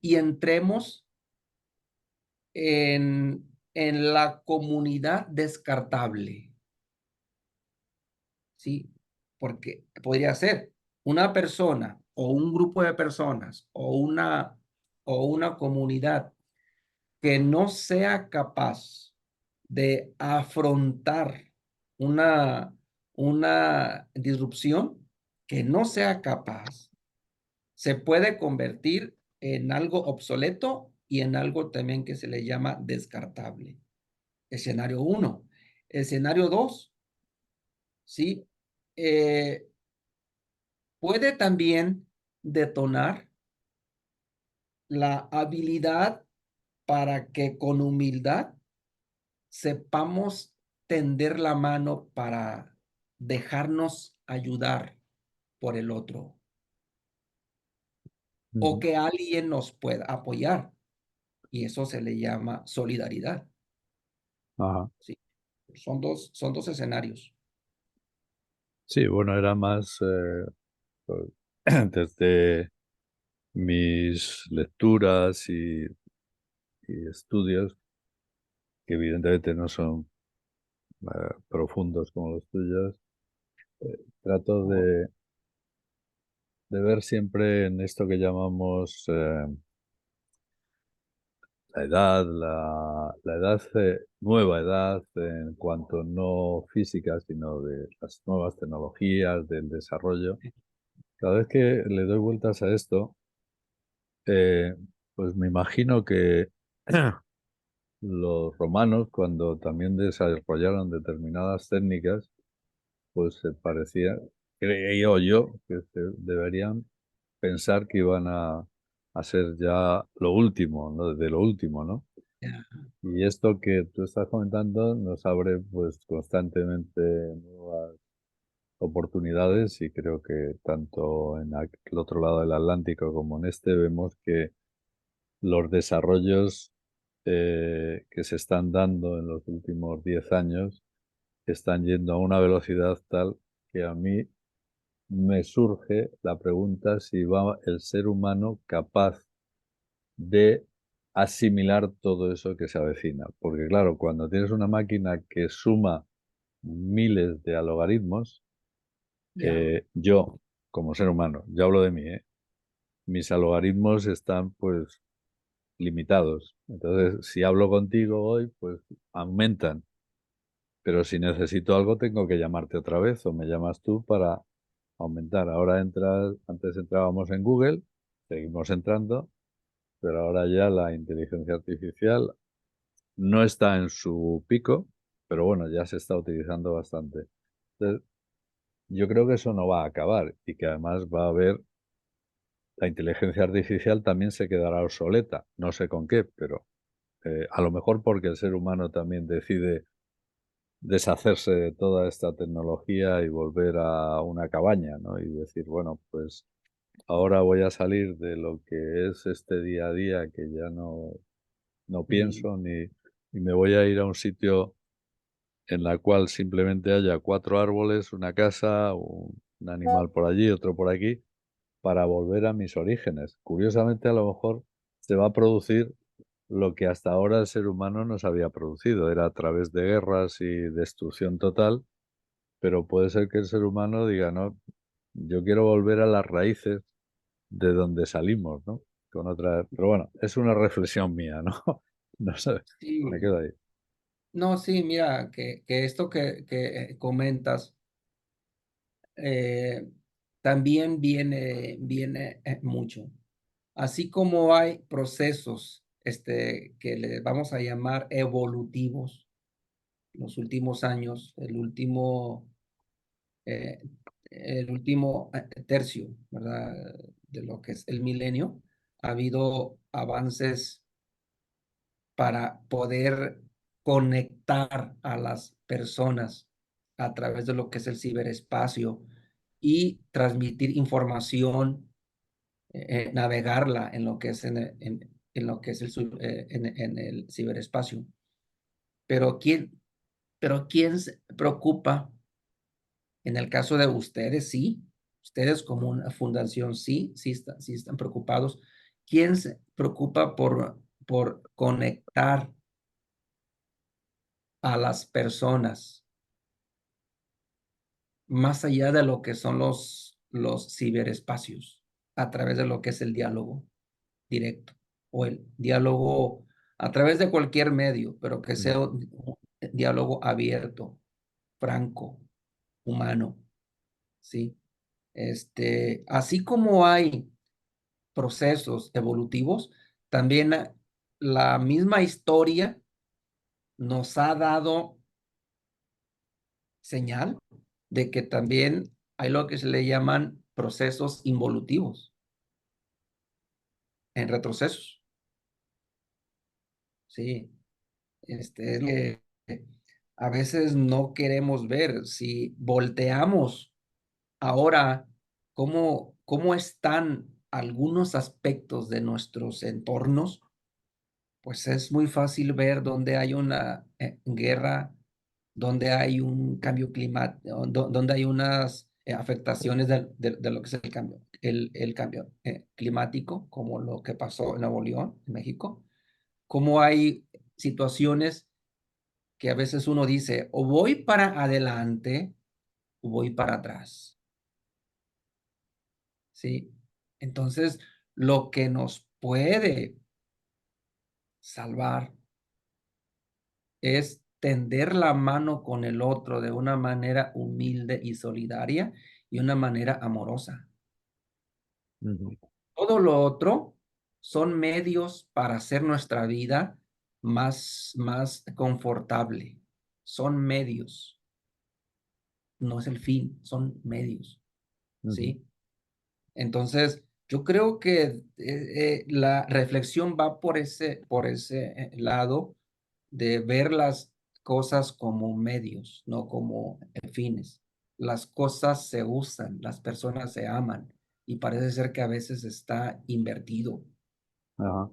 y entremos en la comunidad descartable, ¿sí? Porque podría ser una persona, o un grupo de personas, o una comunidad que no sea capaz de afrontar una una disrupción, que no sea capaz, se puede convertir en algo obsoleto y en algo también que se le llama descartable. Escenario uno. Escenario 2, ¿sí? Eh, puede también detonar la habilidad para que con humildad sepamos tender la mano para dejarnos ayudar por el otro, o ujú. que alguien nos pueda apoyar, y eso se le llama solidaridad, Ajá. ¿sí? Son dos escenarios. Sí, bueno, era más pues, desde mis lecturas y estudios, que evidentemente no son profundos como los tuyos. Trato Oh, de ver siempre en esto que llamamos la edad, la edad, nueva edad en cuanto no física, sino de las nuevas tecnologías, del desarrollo. Cada vez que le doy vueltas a esto, eh, pues me imagino que los romanos, cuando también desarrollaron determinadas técnicas, pues se parecía, creo yo, que deberían pensar que iban a ser ya lo último, ¿no? De lo último, ¿no? ya, Y esto que tú estás comentando nos abre pues constantemente nuevas oportunidades y creo que tanto en el otro lado del Atlántico como en este vemos que los desarrollos que se están dando en los últimos 10 años están yendo a una velocidad tal que a mí me surge la pregunta si va el ser humano capaz de asimilar todo eso que se avecina. Porque claro, cuando tienes una máquina que suma miles de algoritmos, ya, yo, como ser humano, yo hablo de mí, mis algoritmos están pues limitados. Entonces, si hablo contigo hoy, pues aumentan. Pero si necesito algo, tengo que llamarte otra vez o me llamas tú para aumentar. Ahora entras, antes entrábamos en Google, seguimos entrando, pero ahora ya la inteligencia artificial no está en su pico, pero bueno, ya se está utilizando bastante. Entonces, yo creo que eso no va a acabar y que además va a haber, la inteligencia artificial también se quedará obsoleta, no sé con qué, pero a lo mejor porque el ser humano también decide deshacerse de toda esta tecnología y volver a una cabaña, ¿no? Y decir, bueno, pues ahora voy a salir de lo que es este día a día, que ya no Mm, pienso y me voy a ir a un sitio en la cual simplemente haya 4 árboles, una casa, un animal por allí, otro por aquí, para volver a mis orígenes. Curiosamente, a lo mejor se va a producir lo que hasta ahora el ser humano no se había producido, era a través de guerras y destrucción total, pero puede ser que el ser humano diga: "No, yo quiero volver a las raíces de donde salimos", ¿no? Con otra pero bueno, es una reflexión mía, ¿no? No sé, me sí, quedo ahí. no, sí, mira, que esto que comentas eh, también viene mucho. Así como hay procesos que le vamos a llamar evolutivos, los últimos años, eh, el último tercio, ¿verdad? De lo que es el milenio, ha habido avances para poder conectar a las personas a través de lo que es el ciberespacio y transmitir información, navegarla en lo que es en lo que es en el ciberespacio. Pero ¿quién se preocupa? En el caso de ustedes, sí. Ustedes como una fundación, sí, sí están preocupados. ¿Quién se preocupa por conectar a las personas más allá de lo que son los ciberespacios, a través de lo que es el diálogo directo o el diálogo a través de cualquier medio, pero que Mm, sea un diálogo abierto, franco, humano, ¿sí? Así como hay procesos evolutivos, también la misma historia nos ha dado señal de que también hay lo que se le llaman procesos involutivos en retrocesos, ¿sí? Es que a veces no queremos ver. Si volteamos ahora cómo están algunos aspectos de nuestros entornos, pues es muy fácil ver dónde hay una guerra, donde hay un cambio climático, donde hay unas afectaciones de lo que es el cambio climático, como lo que pasó en Nuevo León, en México, como hay situaciones que a veces uno dice, o voy para adelante o voy para atrás, ¿sí? Entonces, lo que nos puede salvar es tender la mano con el otro de una manera humilde y solidaria y una manera amorosa. ujú, Todo lo otro son medios para hacer nuestra vida más confortable. Son medios, no es el fin, son medios, ujú. ¿sí? Entonces, yo creo que la reflexión va por ese lado de ver las cosas como medios, no como fines. Las cosas se usan, las personas se aman y parece ser que a veces está invertido. Ajá,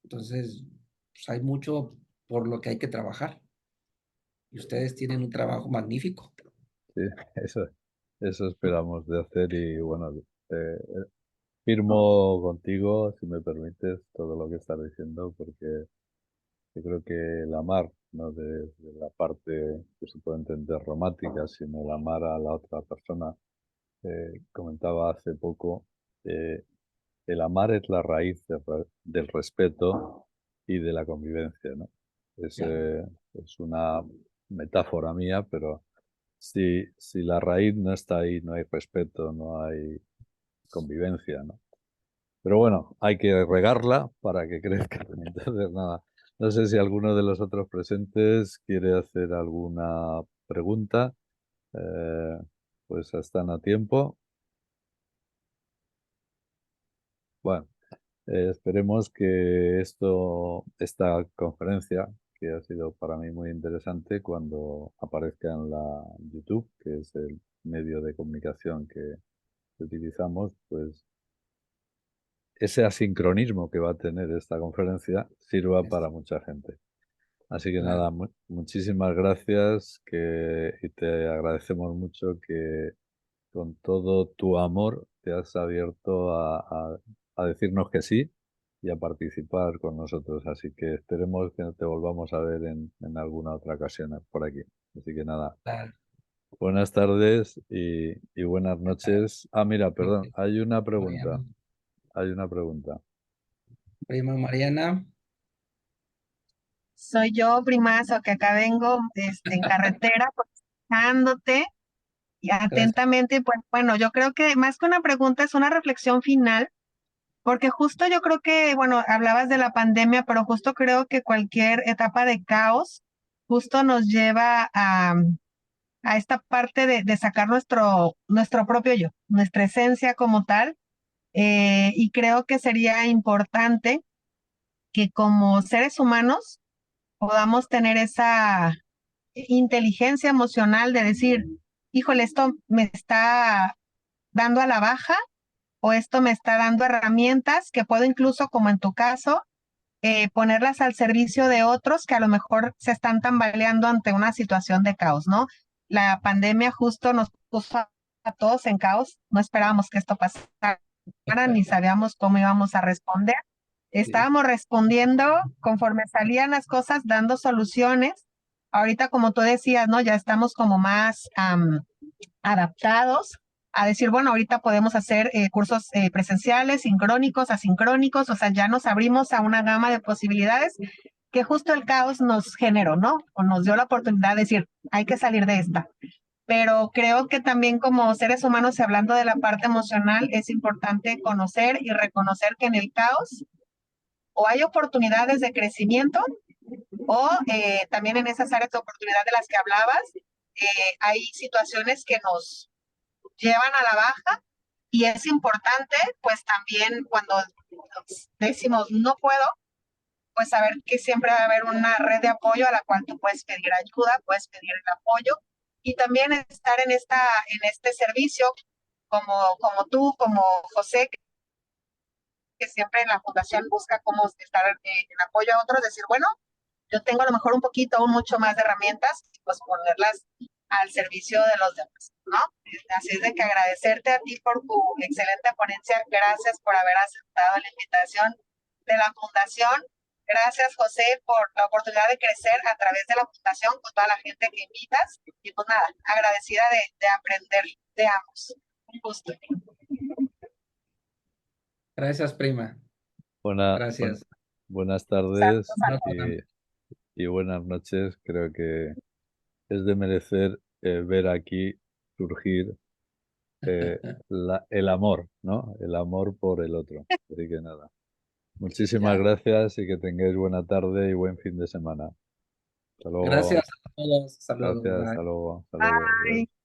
Entonces, pues hay mucho por lo que hay que trabajar y ustedes tienen un trabajo magnífico. sí, eso eso esperamos de hacer y bueno, eh, firmo contigo, si me permites, todo lo que estás diciendo, porque yo creo que el amar, no de la parte que se puede entender romántica, sino el amar a la otra persona. Comentaba hace poco, eh, el amar es la raíz del respeto y de la convivencia, ¿no? Es, Ya, es una metáfora mía, pero si la raíz no está ahí, no hay respeto, no hay convivencia, ¿no? Pero bueno, hay que regarla para que crezca. Entonces, nada, no sé si alguno de los otros presentes quiere hacer alguna pregunta. Eh, pues están a tiempo. Bueno, esperemos que esta conferencia, que ha sido para mí muy interesante, cuando aparezca en la YouTube, que es el medio de comunicación que utilizamos, pues ese asincronismo que va a tener esta conferencia sirva para mucha gente. Así que nada, Claro. muchísimas gracias y te agradecemos mucho que con todo tu amor te has abierto a decirnos que sí y a participar con nosotros. Así que esperemos que te volvamos a ver en alguna otra ocasión por aquí. Así que nada, Claro. buenas tardes y buenas noches. Ah, mira, perdón, Ok. hay una pregunta. Mariana. Hay una pregunta. Prima Mariana. Soy yo, primazo, que acá vengo en carretera, pues, escuchándote y Gracias. atentamente. Pues bueno, yo creo que más que una pregunta es una reflexión final, porque justo yo creo que, bueno, hablabas de la pandemia, pero justo creo que cualquier etapa de caos justo nos lleva a esta parte de sacar nuestro propio yo, nuestra esencia como tal. Y creo que sería importante que como seres humanos podamos tener esa inteligencia emocional de decir, híjole, esto me está dando a la baja o esto me está dando herramientas que puedo incluso, como en tu caso, ponerlas al servicio de otros que a lo mejor se están tambaleando ante una situación de caos, ¿no? La pandemia justo nos puso a todos en caos, no esperábamos que esto pasara, ni sabíamos cómo íbamos a responder. Sí. Estábamos respondiendo conforme salían las cosas, dando soluciones. Ahorita, como tú decías, ¿no? Ya estamos como más adaptados a decir, bueno, ahorita podemos hacer cursos presenciales, sincrónicos, asincrónicos, o sea, ya nos abrimos a una gama de posibilidades que justo el caos nos generó, ¿no? O nos dio la oportunidad de decir, hay que salir de esta. Pero creo que también como seres humanos, y hablando de la parte emocional, es importante conocer y reconocer que en el caos o hay oportunidades de crecimiento o también en esas áreas de oportunidad de las que hablabas, hay situaciones que nos llevan a la baja y es importante pues también cuando decimos no puedo, pues saber que siempre va a haber una red de apoyo a la cual tú puedes pedir ayuda, puedes pedir el apoyo y también estar en este servicio como tú, como José, que siempre en la fundación busca cómo estar en apoyo a otros, decir, bueno, yo tengo a lo mejor un poquito o mucho más de herramientas, pues ponerlas al servicio de los demás, ¿no? Así es de que agradecerte a ti por tu excelente ponencia, gracias por haber aceptado la invitación de la Fundación, gracias José por la oportunidad de crecer a través de la Fundación con toda la gente que invitas, y pues nada, agradecida de aprender de ambos. Justo. Gracias, prima. Buenas Gracias. tardes Bueno, y buenas noches. Creo que es de merecer ver aquí surgir el amor, ¿no? El amor por el otro. Así que nada. Muchísimas ya. gracias y que tengáis buena tarde y buen fin de semana. Hasta luego. Gracias a todos. Saludos. Gracias. Bye. Hasta luego. Hasta luego. Adiós.